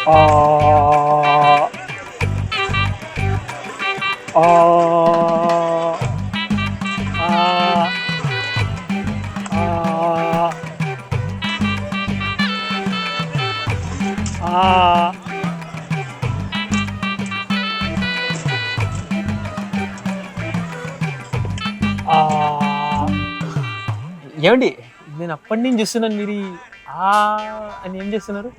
ఆ ఆ ఆ ఆ ఆ ఆ ఏమండి నేను అప్పటి నుంచి చూస్తున్నాను మీరు ఆ అని ఏం చేస్తున్నారు?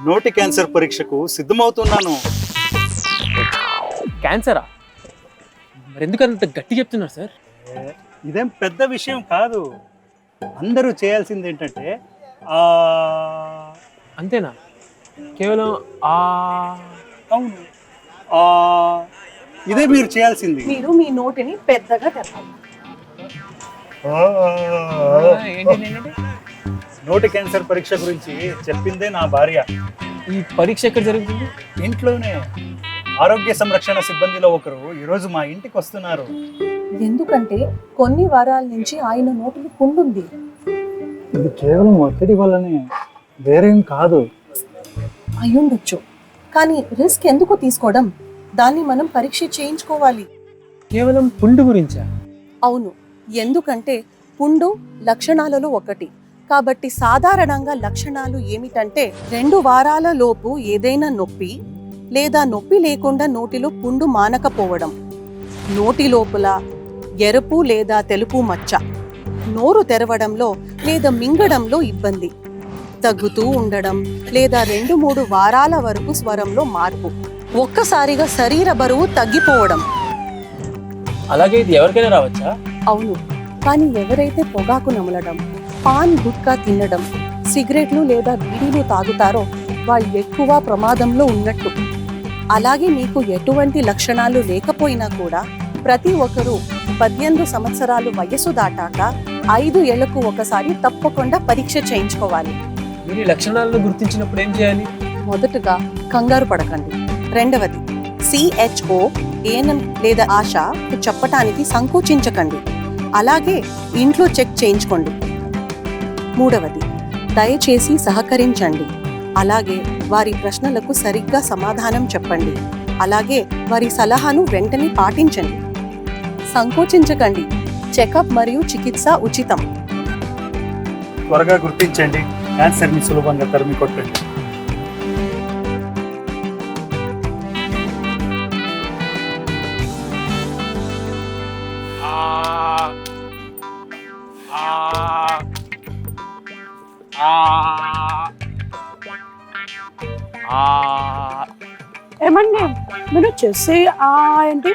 నోటి క్యాన్సర్ పరీక్షకు సిద్ధమవుతున్నాను. క్యాన్సరా? మరి ఎందుకు అంత గట్టి చెప్తున్నారు సార్? ఏ, ఇదేం పెద్ద విషయం కాదు. అందరూ చేయాల్సింది ఏంటంటే ఆ అంతేనా? కేవలం ఆ అవును ఆ ఇదే మీరు చేయాల్సింది. మీరు మీ నోటిని పెద్దగా తెరవాలి. ఏంటి? నోటి క్యాన్సర్ పరీక్ష గురించి చెప్పిందే నా భార్య. ఈ పరీక్ష ఎక్కడ జరుగుతుంది? ఇంట్లోనే. ఆరోగ్య సంరక్షణ సిబ్బందిలో ఒకరు ఈరోజు మా ఇంటికి వస్తున్నారు. ఎందుకంటే కొన్ని వారాల నుంచి ఆయన నోటిలో పుండుంది. ఇది కేవలం ఒత్తిడి వల్లనే, వేరేం కాదు. అయ్యుండొచ్చు, కానీ రిస్క్ ఎందుకు తీసుకోవడం? దాన్ని మనం పరీక్ష చేయించుకోవాలి. కేవలం పుండు గురించా? అవును, ఎందుకంటే పుండు లక్షణాలలో ఒకటి. కాబట్టి సాధారణంగా లక్షణాలు ఏమిటంటే 2 వారాల లోపు ఏదైనా నొప్పి లేదా నొప్పి లేకుండా నోటిలో పుండు మానకపోవడం, నోటి లోపల ఎరుపు లేదా తెలుపు మచ్చ, నోరు తెరవడంలో లేదా మింగడంలో ఇబ్బంది, తగ్గుతూ ఉండడం లేదా 2-3 వారాల వరకు స్వరంలో మార్పు, ఒక్కసారిగా శరీర బరువు తగ్గిపోవడం. అలాగే ఇది ఎవరికైనా రావచ్చా? అవును, కానీ ఎవరైతే పొగాకు నమలడం, పాన్ గుట్కా తినడం, సిగరెట్లు లేదా బీడీలు తాగుతారో వాళ్ళు ఎక్కువ ప్రమాదంలో ఉన్నట్టు. అలాగే మీకు ఎటువంటి లక్షణాలు లేకపోయినా కూడా ప్రతి ఒక్కరూ 18 సంవత్సరాలు వయసు దాటాక 5 ఏళ్లకు ఒకసారి తప్పకుండా పరీక్ష చేయించుకోవాలి. మీరు ఈ లక్షణాలను గుర్తించినప్పుడు ఏం చేయాలి? మొదటగా కంగారు పడకండి. రెండవది CHO, ANM లేదా ఆశ చెప్పటానికి సంకోచించకండి. అలాగే ఇంట్లో చెక్ చేయించుకోండి. మూడవది దయచేసి సహకరించండి. అలాగే వారి ప్రశ్నలకు సరిగ్గా సమాధానం చెప్పండి. అలాగే వారి సలహాను వెంటనే పాటించండి. సంకోచించకండి. చెకప్ మరియు చికిత్స ఉచితం. త్వరగా గుర్తించండి, క్యాన్సర్ని సులభంగా తరిమి కొట్టండి. ఏమండి మీరు చేసే ఏంటి?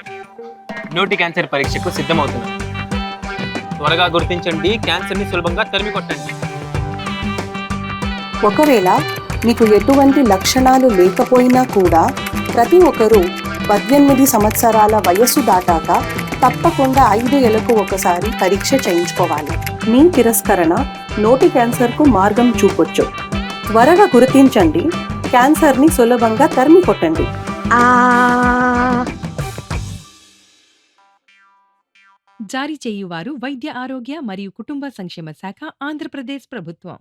నోటి క్యాన్సర్ పరీక్షకు సిద్ధమవుతున్నాను. త్వరగా గుర్తించండి, క్యాన్సర్ని సులభంగా తరిమి కొట్టండి. ఒకవేళ మీకు ఎటువంటి లక్షణాలు లేకపోయినా కూడా ప్రతి ఒక్కరూ 18 సంవత్సరాల వయస్సు దాటాక తప్పకుండా 5 ఏళ్లకు ఒకసారి పరీక్ష చేయించుకోవాలి. మీ తిరస్కరణ నోటి క్యాన్సర్కు మార్గం చూపొచ్చు. త్వరగా గుర్తించండి, క్యాన్సర్ని సులభంగా తరిమి కొట్టండి. జారీ చేయువారు వైద్య ఆరోగ్య మరియు కుటుంబ సంక్షేమ శాఖ, ఆంధ్రప్రదేశ్ ప్రభుత్వం.